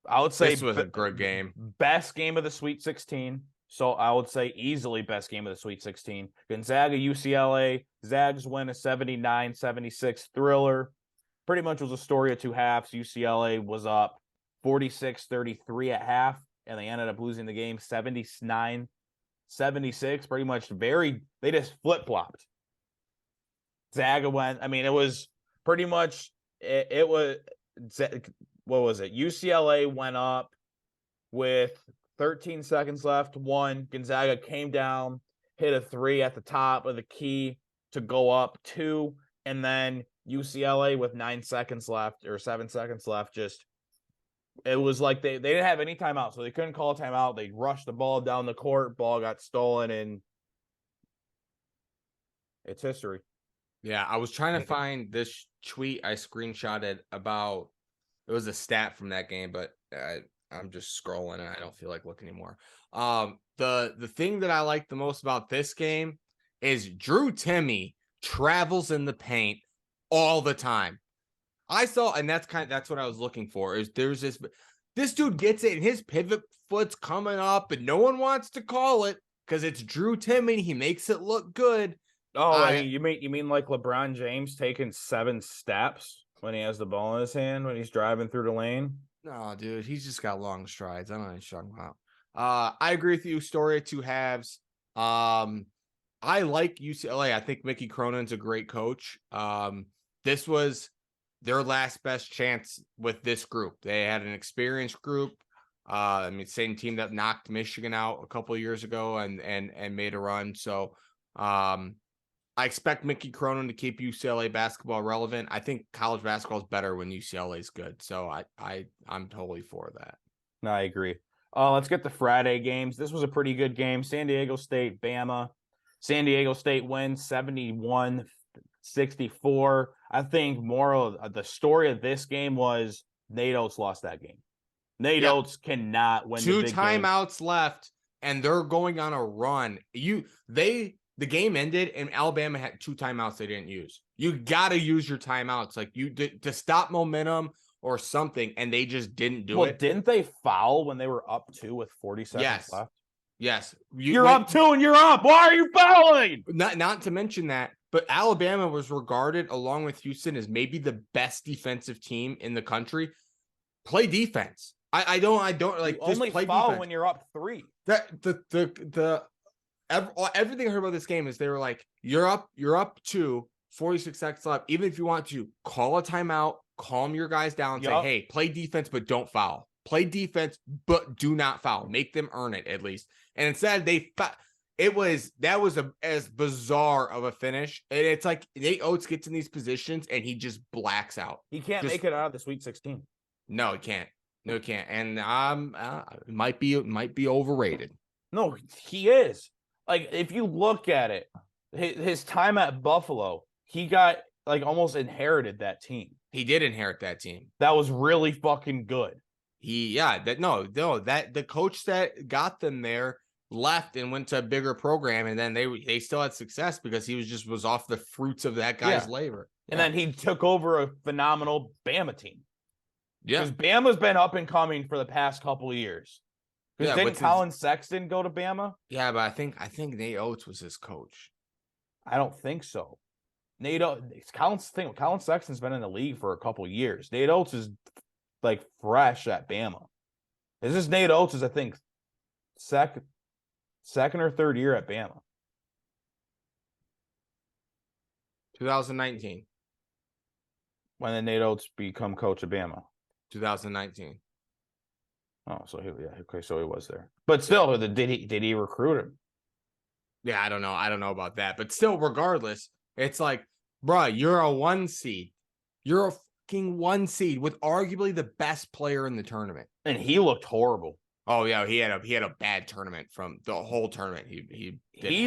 I would say this was a good game. Best game of the Sweet 16. So I would say easily best game of the Sweet 16. Gonzaga, UCLA. Zags win a 79-76 thriller. Pretty much was a story of 2 halves. UCLA was up 46-33 at half, and they ended up losing the game 79-76. Pretty much they just flip-flopped. Zaga went, I mean, it was pretty much, it was, what was it? UCLA went up with 13 seconds left, 1. Gonzaga came down, hit a 3 at the top of the key to go up 2, and then UCLA with 9 seconds left or 7 seconds left, it was like they didn't have any timeout, so they couldn't call a timeout. They rushed the ball down the court, ball got stolen, and it's history. Yeah, I was trying to find this tweet I screenshotted about, it was a stat from that game, but I'm just scrolling and I don't feel like looking anymore. The thing that I like the most about this game is Drew Timme travels in the paint all the time. I saw, and that's what I was looking for. Is there's this dude gets it and his pivot foot's coming up and no one wants to call it because it's Drew Timme. He makes it look good. Oh, you mean like LeBron James taking 7 steps when he has the ball in his hand when he's driving through the lane? No, dude, he's just got long strides. I don't know what you're talking about. I agree with you. Story of 2 halves. I like UCLA. I think Mickey Cronin's a great coach. This was their last best chance with this group. They had an experienced group. I mean, same team that knocked Michigan out a couple of years ago and made a run. So, I expect Mickey Cronin to keep UCLA basketball relevant. I think college basketball is better when UCLA is good. So I'm totally for that. No, I agree. Let's get the Friday games. This was a pretty good game. San Diego State, Bama. San Diego State wins 71-64. I think more of the story of this game was Nate Oates lost that game. Nate Oates cannot win two the big timeouts left, and they're going on a run. The game ended, and Alabama had 2 timeouts they didn't use. You got to use your timeouts, like to stop momentum or something, and they just didn't do it. Didn't they foul when they were up 2 with 40 seconds left? Yes. You're up 2 and you're up. Why are you fouling? Not to mention that, but Alabama was regarded, along with Houston, as maybe the best defensive team in the country. Play defense. I don't like you only play foul defense. When you're up 3. Everything I heard about this game is they were like, you're up 2, 46 seconds left. Even if you want to call a timeout, calm your guys down, say, hey, play defense, but don't foul. Play defense, but do not foul. Make them earn it at least. And instead, that was as bizarre of a finish. And it's like Nate Oates gets in these positions and he just blacks out. He can't make it out of the Sweet 16. No, he can't. No, he can't. And might be overrated. No, he is. Like, if you look at it, his time at Buffalo, he got almost inherited that team. He did inherit that team. That was really fucking good. That the coach that got them there left and went to a bigger program, and then they still had success because he was off the fruits of that guy's labor. And then he took over a phenomenal Bama team. Yeah, because Bama's been up and coming for the past couple of years. Because didn't Colin Sexton go to Bama? Yeah, but I think Nate Oates was his coach. I don't think so. Colin Sexton's been in the league for a couple of years. Nate Oates is fresh at Bama. This is Nate Oates' I think second or third year at Bama. 2019. When did Nate Oates become coach of Bama? 2019. Oh, so so he was there. But still, did he recruit him? Yeah, I don't know about that. But still, regardless, it's like, bruh, you're a 1 seed. You're a fucking 1 seed with arguably the best player in the tournament. And he looked horrible. Oh yeah, he had a bad tournament from the whole tournament. He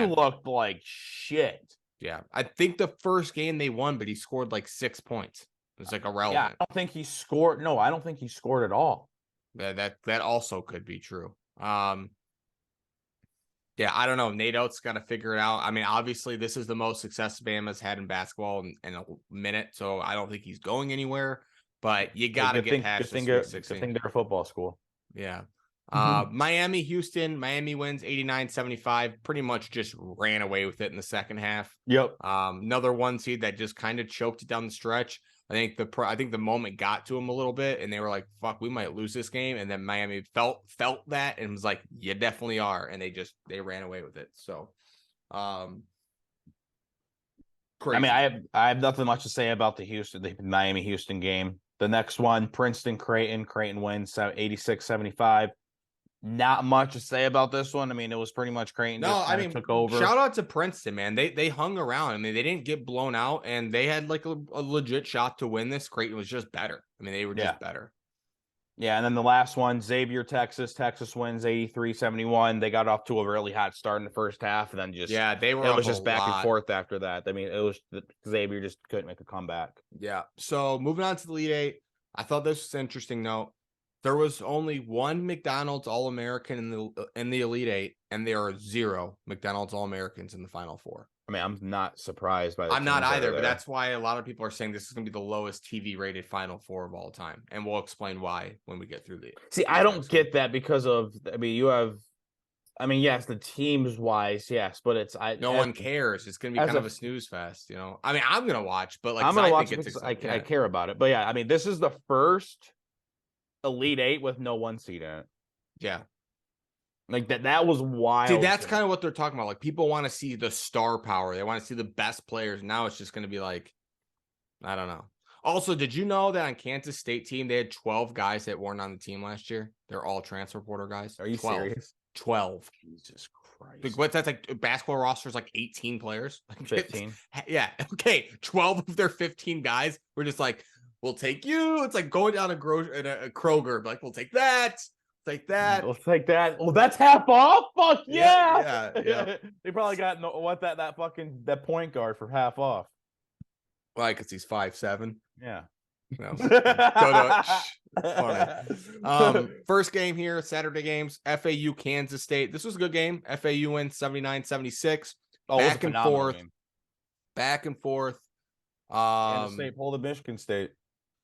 looked like shit. Yeah, I think the first game they won, but he scored 6 points. It's irrelevant. Yeah, I don't think he scored. No, I don't think he scored at all. That also could be true. Yeah, I don't know. Nate Oates got to figure it out. I mean, obviously, this is the most success Bama's had in basketball in a minute, so I don't think he's going anywhere. But you got to get past the Sweet 16. Good thing they're a football school. Yeah. Miami, Houston. Miami wins 89-75. Pretty much just ran away with it in the second half. Yep. Another 1 seed that just kind of choked it down the stretch. I think the moment got to them a little bit, and they were like, "Fuck, we might lose this game." And then Miami felt that and was like, "You definitely are," and they ran away with it. So, crazy. I mean, I have nothing much to say about the Miami Houston game. The next one, Princeton Creighton. Creighton wins 86-75. Not much to say about this one. I mean, it was pretty much Creighton. Took over. Shout out to Princeton, man. They hung around. I mean, they didn't get blown out, and they had a legit shot to win this. Creighton was just better. I mean, they were just better. Yeah, and then the last one, Xavier, Texas. Texas wins 83-71. They got off to a really hot start in the first half, and then it was just back and forth after that. I mean, it was Xavier just couldn't make a comeback. Yeah. So moving on to the Elite Eight, I thought this was an interesting note. There was only 1 McDonald's All-American in the Elite Eight, and there are 0 McDonald's All-Americans in the Final 4. I mean, I'm not surprised by that. I'm not either, but that's why a lot of people are saying this is going to be the lowest TV-rated Final 4 of all time, and we'll explain why when we get through the. See, I don't get that because of. I mean, yes, the teams wise, yes, but no one cares. It's going to be kind of a snooze fest, I mean, I'm going to watch, but I'm going to watch because I care about it. But yeah, I mean, this is the first Elite Eight with no 1 seed in it. Yeah. Like that was wild. Dude, that's kind of what they're talking about. Like, people want to see the star power. They want to see the best players. Now it's just going to be like, I don't know. Also, did you know that on Kansas State team, they had 12 guys that weren't on the team last year? They're all transfer portal guys. Are you 12. serious? 12. Jesus Christ. Like, what's that's like basketball rosters like 18 players? Like 15. Yeah. Okay. 12 of their 15 guys were just like, we'll take you. It's like going down a Kroger. Like, we'll take that. Take that. We'll take that. Well, that's half off. Fuck yeah. Yeah. They probably got that point guard for half off. Why? Because he's 5'7". Yeah. No. Funny. First game here, Saturday games, FAU, Kansas State. This was a good game. FAU wins 79-76. Back and forth. Game. Back and forth. Kansas State pulled the Michigan State.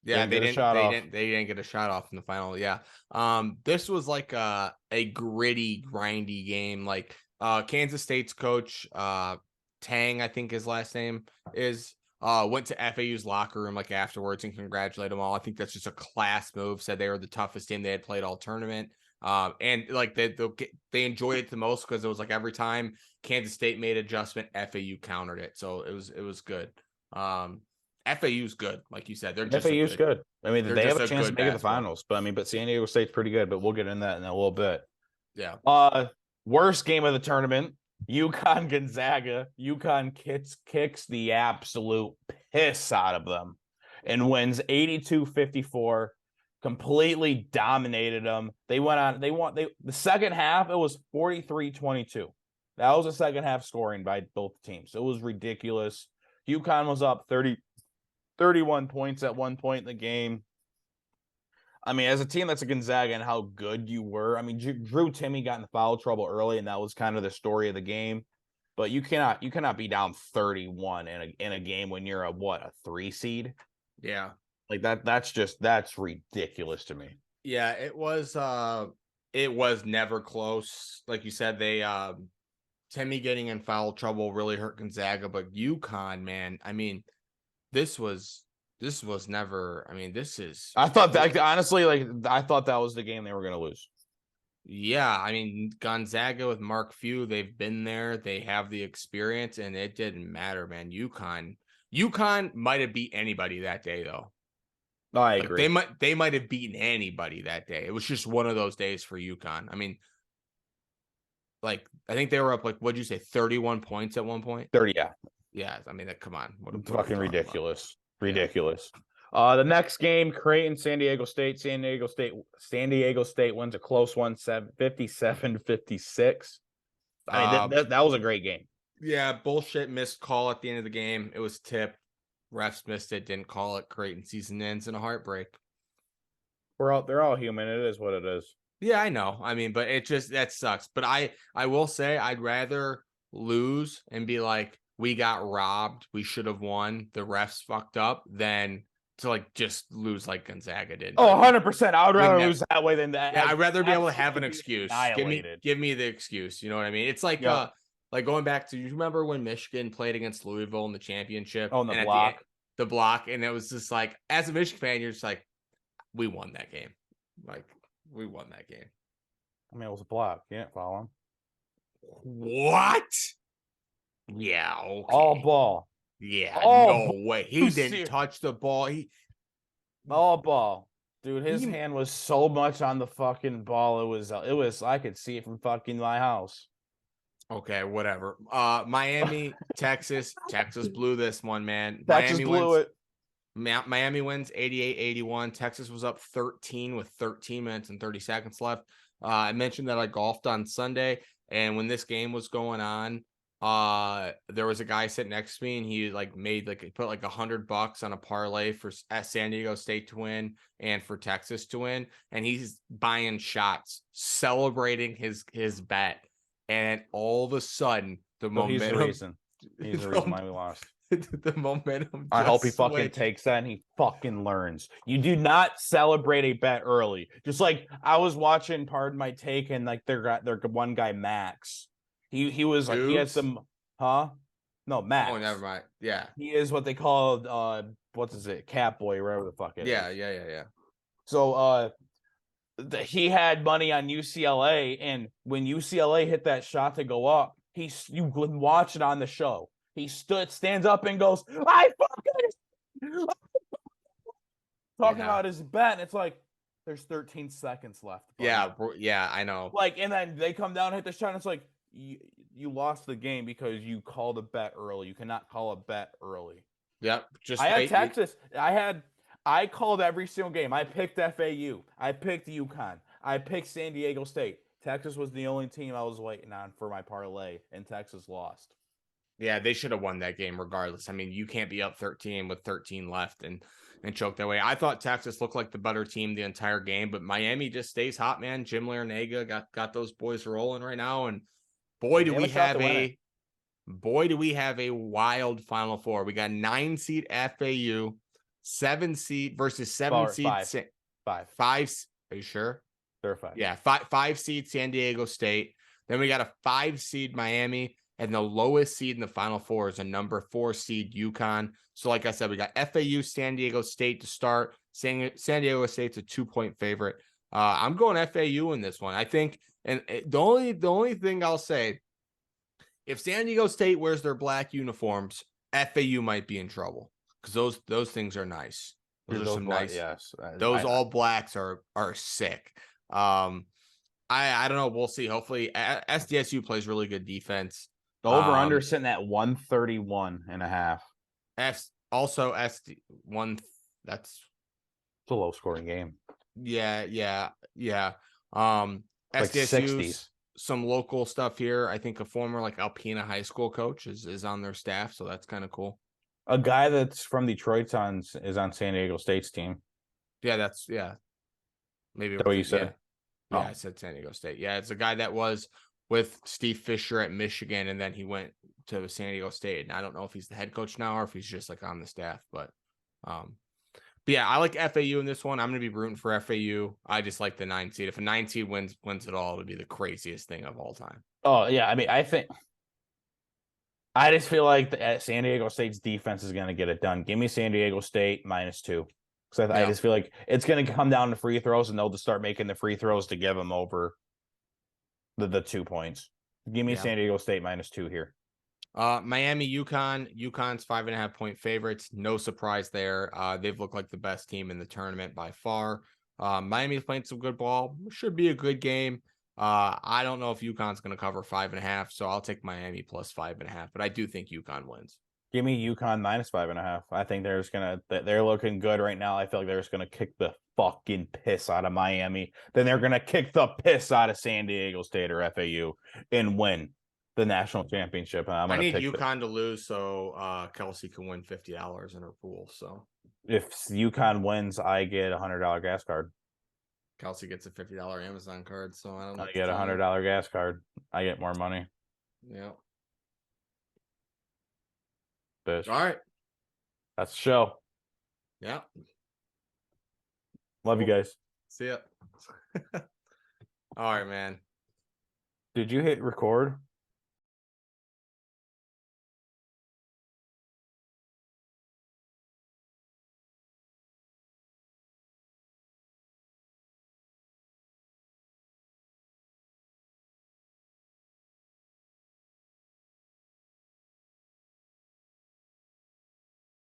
Yeah, they didn't get a shot off in the final. Yeah. This was like a gritty, grindy game. Like Kansas State's coach, Tang, I think his last name is, went to FAU's locker room like afterwards and congratulated them all. I think that's just a class move. Said they were the toughest team they had played all tournament. And like they enjoyed it the most because it was like every time Kansas State made adjustment, FAU countered it. So it was good. FAU's good, like you said. They're just FAU's good. I mean, they have a chance to make it the finals, but San Diego State's pretty good. But we'll get into that in a little bit. Yeah. Worst game of the tournament: UConn Gonzaga. UConn kicks the absolute piss out of them and wins 82-54. Completely dominated them. The second half. It was 43-22. That was the second half scoring by both teams. It was ridiculous. UConn was up 31 points at one point in the game. I mean, as a team that's a Gonzaga and how good you were, I mean, Drew Timme got in foul trouble early, and that was kind of the story of the game. But you cannot be down 31 in a game when you're a 3 seed. Yeah, like that's ridiculous to me. Yeah, it was never close. Like you said, they Timme getting in foul trouble really hurt Gonzaga, but UConn, man, I mean, this was never. I mean, this is. I thought that honestly, I thought that was the game they were going to lose. Yeah, I mean, Gonzaga with Mark Few, they've been there, they have the experience, and it didn't matter, man. UConn might have beat anybody that day, though. No, I agree. They might have beaten anybody that day. It was just one of those days for UConn. I mean, like, I think they were up, like, what'd you say, 31 points at one point? 30, yeah. Yeah, I mean, come on. What fucking ridiculous. About? Ridiculous. The next game, Creighton, San Diego State. San Diego State wins a close one, 57-56. I mean, that was a great game. Yeah, bullshit missed call at the end of the game. It was tipped. Refs missed it, didn't call it. Creighton season ends in a heartbreak. They're all human. It is what it is. Yeah, I know. I mean, but that sucks. But I will say I'd rather lose and be like, we got robbed, we should have won, the refs fucked up, than to like just lose like Gonzaga did. Oh, 100%. I would rather lose that way than that. Yeah, I'd rather be able to have an excuse. Give me the excuse. You know what I mean? It's like like going back to, you remember when Michigan played against Louisville in the championship? Oh, the block. The block, and it was just like, as a Michigan fan, you're just like, we won that game. Like, we won that game. I mean, it was a block. You didn't follow him. What? Yeah, okay. All ball. Yeah, no way. He didn't touch the ball. All ball. Dude, his hand was so much on the fucking ball. It was I could see it from fucking my house. Okay, whatever. Miami, Texas blew this one, man. Texas blew it. Miami wins 88-81. Texas was up 13 with 13 minutes and 30 seconds left. I mentioned that I golfed on Sunday, and when this game was going on, there was a guy sitting next to me, and he put like $100 on a parlay for San Diego State to win and for Texas to win, and he's buying shots, celebrating his bet, and all of a sudden momentum. He's the reason why we lost. The momentum. I hope he fucking takes that and he fucking learns. You do not celebrate a bet early. Just like I was watching Pardon My Take, and like their one guy Max. He was like, he had some, No, Max. Oh, never mind. Yeah. He is what they call Cat Boy, whatever the fuck it is. Yeah. So he had money on UCLA, and when UCLA hit that shot to go up, you can watch it on the show. He stands up and goes, "I fucking," talking about his bet. And it's like there's 13 seconds left. Buddy. Yeah, I know. Like, and then they come down and hit the shot. And it's like you lost the game because you called a bet early. You cannot call a bet early. Yep. Just I had wait. Texas. I called every single game. I picked FAU. I picked UConn. I picked San Diego State. Texas was the only team I was waiting on for my parlay, and Texas lost. Yeah, they should have won that game regardless. I mean, you can't be up 13 with 13 left and choke that way. I thought Texas looked like the better team the entire game, but Miami just stays hot, man. Jim Larinaga got those boys rolling right now, and boy, do we have a wild Final Four. We got 9 seed FAU, 7 seed versus 7 seed five. Are you sure? They're 5. Yeah, 5 seed San Diego State. Then we got a 5 seed Miami, and the lowest seed in the Final Four is a number 4 seed UConn. So, like I said, we got FAU, San Diego State to start. San Diego State's a 2-point favorite. I'm going FAU in this one. I think, and the only thing I'll say, if San Diego State wears their black uniforms, FAU might be in trouble because those things are nice. Those are some nice. Yes, those all blacks are sick. I don't know. We'll see. Hopefully, SDSU plays really good defense. The over-under sitting at 131.5. Also SD1. That's it's a low-scoring game. Yeah. Like SDSU's 60s. Some local stuff here. I think a former like Alpena High School coach is on their staff, so that's kind of cool. A guy that's from Detroit is on San Diego State's team. Yeah, maybe what you said. Yeah, I said San Diego State. Yeah, it's a guy that was with Steve Fisher at Michigan, and then he went to San Diego State. And I don't know if he's the head coach now or if he's just like on the staff, but yeah, I like FAU in this one. I'm going to be rooting for FAU. I just like the 9 seed. If a 9 seed wins it all, it would be the craziest thing of all time. Oh, yeah. I mean, I just feel like San Diego State's defense is going to get it done. Give me San Diego State -2. Because I just feel like it's going to come down to free throws, and they'll just start making the free throws to give them over the 2 points. Give me San Diego State -2 here. Miami, UConn's 5.5-point favorites. No surprise there. They've looked like the best team in the tournament by far. Miami's playing some good ball. Should be a good game. I don't know if UConn's going to cover 5.5, so I'll take Miami plus 5.5. But I do think UConn wins. Give me UConn -5.5. I think they're looking good right now. I feel like they're just gonna kick the fucking piss out of Miami. Then they're gonna kick the piss out of San Diego State or FAU and win the national championship. I need UConn to lose so Kelsey can win $50 in her pool. So if UConn wins, I get a $100 gas card. Kelsey gets a $50 Amazon card, so I don't know. I get a $100 gas card. I get more money. Yeah. Bitch. All right. That's the show. Yeah. Love you guys. See ya. All right, man. Did you hit record?